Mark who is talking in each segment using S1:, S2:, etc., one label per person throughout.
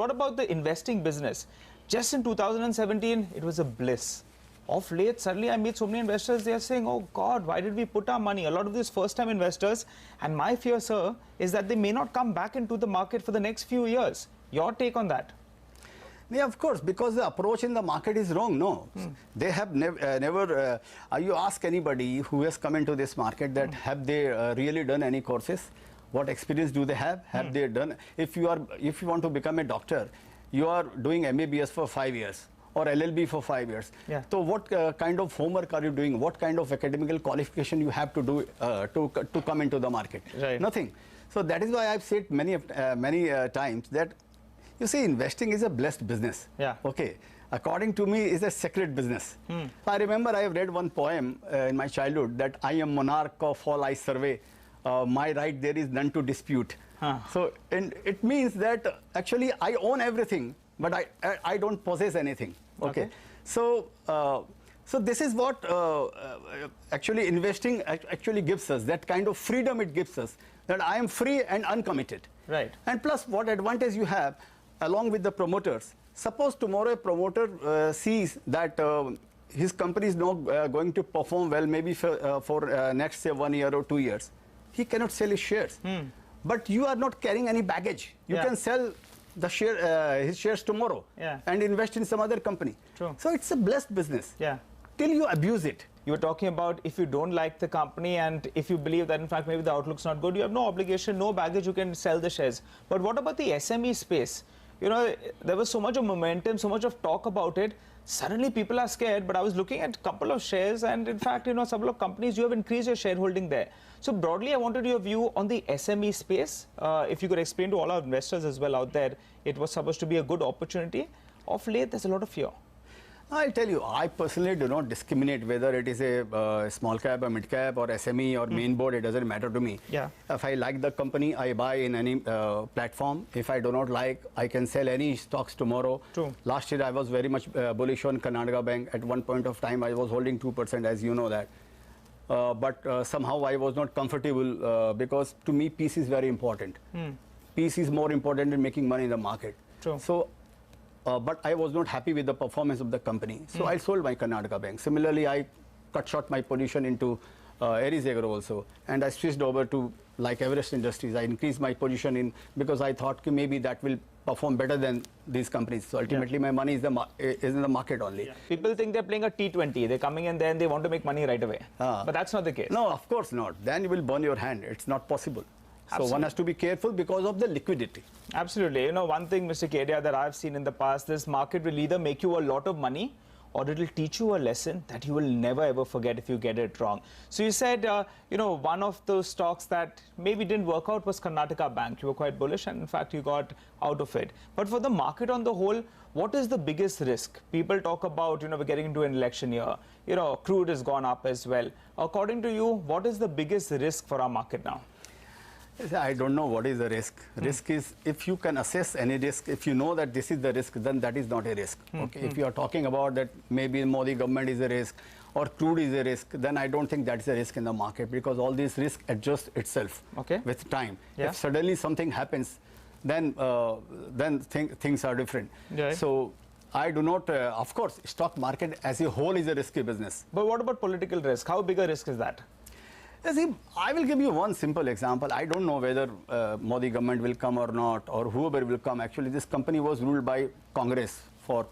S1: what about the investing business? Just in 2017, it was a bliss. Of late, suddenly I meet so many investors, they are saying, oh God, why did we put our money? A lot of these first-time investors, and my fear, sir, is that they may not come back into the market for the next few years. Your take on that?
S2: Yeah, of course, because the approach in the market is wrong, no. They have never, you ask anybody who has come into this market that have they really done any courses? What experience do they have? Have they done, if you want to become a doctor, you are doing MBBS for 5 years or LLB for 5 years.
S1: Yeah.
S2: So what kind of homework are you doing? What kind of academical qualification you have to do to come into the market?
S1: Right.
S2: Nothing. So that is why I've said many times that, you see, investing is a blessed business.
S1: Yeah.
S2: Okay. According to me, it's a sacred business. I remember I have read one poem in my childhood that I am monarch of all I survey. My right there is none to dispute. So, and it means that actually I own everything, but I don't possess anything. Okay. So, so this is what actually investing actually gives us, that kind of freedom it gives us, that I am free and uncommitted.
S1: Right.
S2: And plus, what advantage you have along with the promoters. Suppose tomorrow a promoter sees that his company is not going to perform well, maybe for next, say, 1 year or 2 years. He cannot sell his shares. But you are not carrying any baggage. You can sell the his shares tomorrow and invest in some other company.
S1: True.
S2: So it's a blessed business.
S1: Yeah.
S2: Till you abuse it.
S1: You were talking about if you don't like the company and if you believe that in fact maybe the outlook's not good, you have no obligation, no baggage, you can sell the shares. But what about the SME space? You know, there was so much of momentum, so much of talk about it. Suddenly people are scared, but I was looking at a couple of shares and in fact, you know, several of companies, you have increased your shareholding there. So broadly, I wanted your view on the SME space. If you could explain to all our investors as well out there, it was supposed to be a good opportunity. Of late, there's a lot of fear.
S2: I'll tell you, I personally do not discriminate whether it is a small cap or mid cap or SME or main board. It doesn't matter to me.
S1: Yeah.
S2: If I like the company, I buy in any platform. If I do not like, I can sell any stocks tomorrow.
S1: True.
S2: Last year, I was very much bullish on Karnataka Bank. At one point of time, I was holding 2%, as you know that. But somehow I was not comfortable because to me, peace is very important. Peace is more important than making money in the market.
S1: True.
S2: So, but I was not happy with the performance of the company. So I sold my Karnataka Bank. Similarly, I cut short my position into Aries Agro also. And I switched over to like Everest Industries. I increased my position in because I thought maybe that will perform better than these companies. So ultimately my money is in the market only.
S1: Yeah. People think they're playing a T20. They're coming in there and they want to make money right away. But that's not the case.
S2: No, of course not. Then you will burn your hand. It's not possible. So one has to be careful because of the liquidity.
S1: Absolutely. You know, one thing, Mr. Kedia, that I've seen in the past, this market will either make you a lot of money or it will teach you a lesson that you will never ever forget if you get it wrong. So you said, you know, one of those stocks that maybe didn't work out was Karnataka Bank. You were quite bullish and in fact you got out of it. But for the market on the whole, what is the biggest risk? People talk about, you know, we're getting into an election year. You know, crude has gone up as well. According to you, what is the biggest risk for our market now?
S2: I don't know what is the risk. Risk is, if you can assess any risk, if you know that this is the risk, then that is not a risk. Okay. If you are talking about that maybe Modi government is a risk or crude is a risk, then I don't think that's a risk in the market because all these risks adjust itself with time.
S1: Yeah.
S2: If suddenly something happens, then things are different.
S1: Yeah.
S2: So I do not, of course, stock market as a whole is a risky business.
S1: But what about political risk? How big a risk is that?
S2: See, I will give you one simple example. I don't know whether Modi government will come or not, or whoever will come. Actually, this company was ruled by Congress for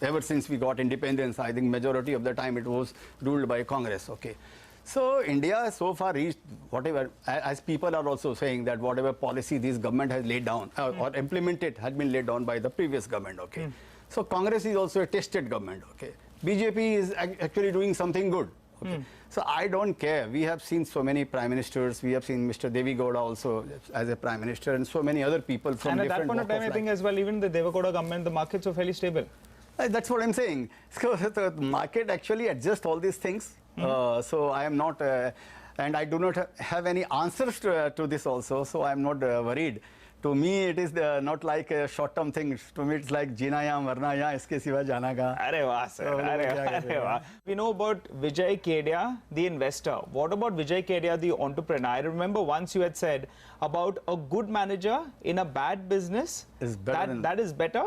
S2: ever since we got independence. I think majority of the time it was ruled by Congress. Okay. So India has so far reached whatever, as people are also saying that whatever policy this government has laid down or implemented had been laid down by the previous government. Okay. So Congress is also a tested government. Okay. BJP is actually doing something good. Okay. So I don't care. We have seen so many prime ministers. We have seen Mr. Devi Gowda also as a prime minister and so many other people from different walks of life. And at that point of time, I think
S1: as well, even the Deva Gowda government, the markets were fairly stable.
S2: That's what I'm saying. So the market actually adjusts all these things. So I am not, and I do not have any answers to this also. So I'm not worried To me, it is not like a short-term thing. To me, it's like Jina ya, marna ya, iske siva jana ka.
S1: Arey wah, sir. Arey wah. We know about Vijay Kedia, the investor. What about Vijay Kedia, the entrepreneur? I remember once you had said about a good manager in a bad business.
S2: Is better
S1: that is better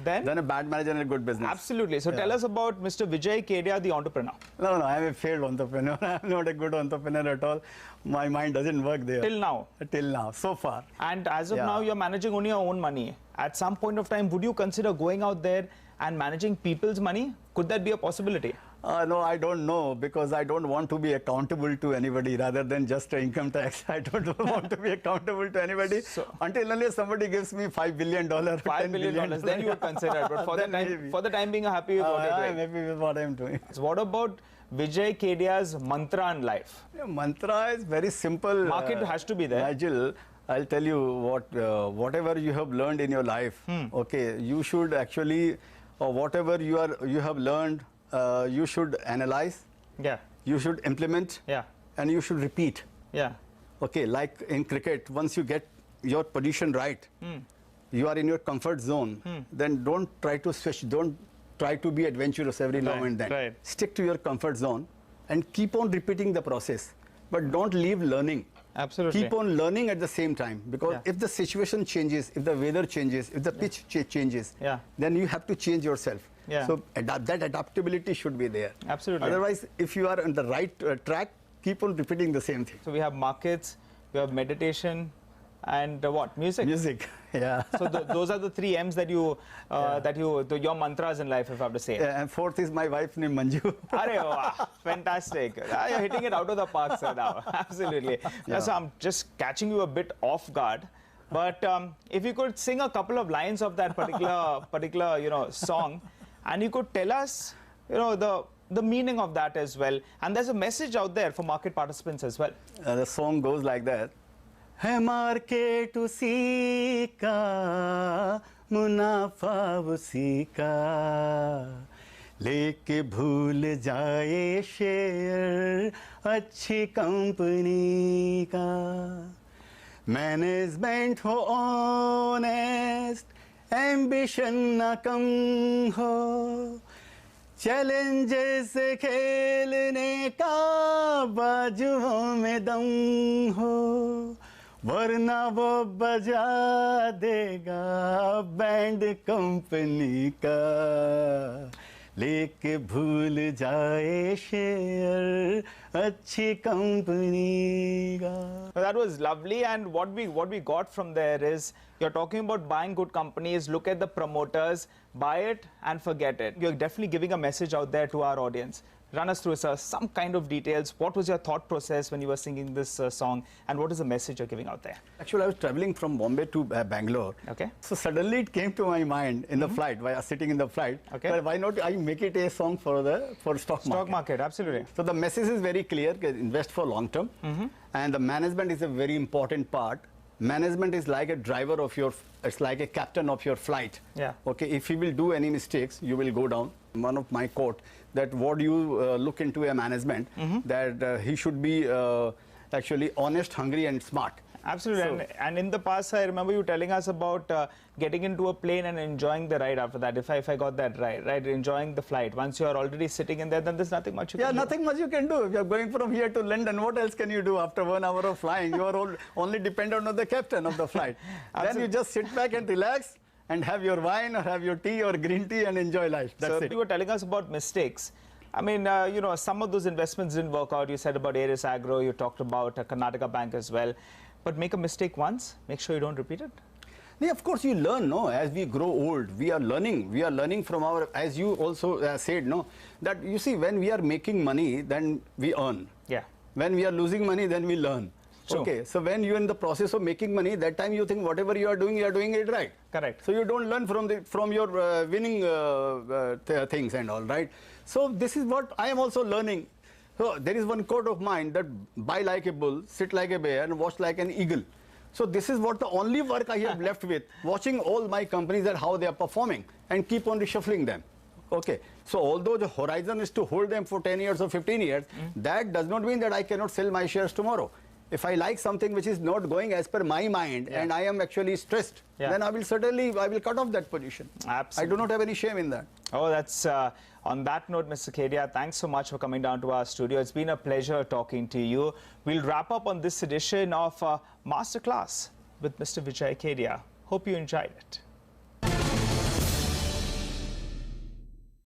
S2: than a bad manager in a good business.
S1: Absolutely. So tell us about Mr. Vijay Kedia, the entrepreneur.
S2: No, I'm a failed entrepreneur. I'm not a good entrepreneur at all. My mind doesn't work there.
S1: Till now?
S2: Till now, so far.
S1: And as of now, you're managing only your own money. At some point of time, would you consider going out there and managing people's money? Could that be a possibility?
S2: No, I don't know, because I don't want to be accountable to anybody rather than just income tax. I don't want to be accountable to anybody until unless somebody gives me $5 billion,
S1: $5 billion, then you would consider it. But for the time being, you're happy with what you're doing.
S2: I'm happy with what I'm doing.
S1: So what about Vijay Kedia's mantra in life?
S2: Yeah, mantra is very simple.
S1: Market has to be there.
S2: Nigel, I'll tell you what, whatever you have learned in your life, okay, you should actually, whatever you have learned, you should analyze.
S1: Yeah.
S2: You should implement.
S1: Yeah.
S2: And you should repeat.
S1: Yeah.
S2: Okay, like in cricket, once you get your position right, you are in your comfort zone, then don't try to switch, don't try to be adventurous every now and then.
S1: Right.
S2: Stick to your comfort zone and keep on repeating the process, but don't leave learning.
S1: Absolutely.
S2: Keep on learning at the same time, because if the situation changes, if the weather changes, if the pitch changes, then you have to change yourself.
S1: Yeah.
S2: So that adaptability should be there.
S1: Absolutely.
S2: Otherwise, if you are on the right track, keep on repeating the same thing.
S1: So we have markets, we have meditation, and what? Music.
S2: Music. Yeah.
S1: So those are the 3 M's that you your mantras in life, if I have to say.
S2: And fourth is my wife named Manju.
S1: Arey, wow, fantastic. You're hitting it out of the park, sir, now. Absolutely.
S2: Yeah.
S1: So I'm just catching you a bit off guard. But if you could sing a couple of lines of that particular song, and you could tell us, the meaning of that as well. And there's a message out there for market participants as well.
S2: The song goes like that. है market उसी का मुनाफा उसी का लेके भूल जाए share अच्छी कंपनी का मैनेजमेंट हो ऑनेस्ट एम्बिशन ना कम हो चैलेंजेस से खेलने का बाजुओं में दम हो वरना वो बजा देगा बैंड कंपनी का लेके भूल जाए शेयर अच्छी कंपनी का.
S1: That was lovely, and what we got from there is you're talking about buying good companies, look at the promoters, buy it and forget it. You're definitely giving a message out there to our audience. Run us through, sir, some kind of details. What was your thought process when you were singing this song, and what is the message you're giving out there?
S2: Actually, I was traveling from Bombay to Bangalore.
S1: Okay.
S2: So suddenly it came to my mind in the flight, while sitting in the flight.
S1: Okay.
S2: But why not I make it a song for stock market?
S1: Stock market, absolutely.
S2: So the message is very clear: invest for long term, and the management is a very important part. Management is like a driver of it's like a captain of your flight.
S1: Yeah.
S2: Okay, if you will do any mistakes, you will go down. One of my quote that what you look into a management, that he should be actually honest, hungry and smart.
S1: Absolutely. And in the past, I remember you telling us about getting into a plane and enjoying the ride after that, if I got that right, enjoying the flight. Once you are already sitting in there, then there's nothing much you can do.
S2: Yeah, nothing much you can do. If you're going from here to London, what else can you do after 1 hour of flying? You are only dependent on the captain of the flight. Then you just sit back and relax and have your wine or have your tea or green tea and enjoy life. That's it.
S1: You were telling us about mistakes. I mean, some of those investments didn't work out. You said about Ares Agro, you talked about Karnataka Bank as well. But make a mistake once, make sure you don't repeat it.
S2: Yeah, of course, you learn, no? As we grow old, we are learning. We are learning from our, as you also said, no? That you see, when we are making money, then we earn.
S1: Yeah.
S2: When we are losing money, then we learn.
S1: True.
S2: Okay, so when you're in the process of making money, that time you think whatever you are doing it right.
S1: Correct.
S2: So you don't learn from your winning things and all, right? So this is what I am also learning. So there is one quote of mine that buy like a bull, sit like a bear, and watch like an eagle. So this is what the only work I have left with, watching all my companies and how they are performing and keep on reshuffling them. Okay, so although the horizon is to hold them for 10 years or 15 years, that does not mean that I cannot sell my shares tomorrow. If I like something which is not going as per my mind and I am actually stressed, then I will cut off that position.
S1: Absolutely.
S2: I do not have any shame in that.
S1: Oh, that's on that note, Mr. Kedia, thanks so much for coming down to our studio. It's been a pleasure talking to you. We'll wrap up on this edition of Masterclass with Mr. Vijay Kedia. Hope you enjoyed it.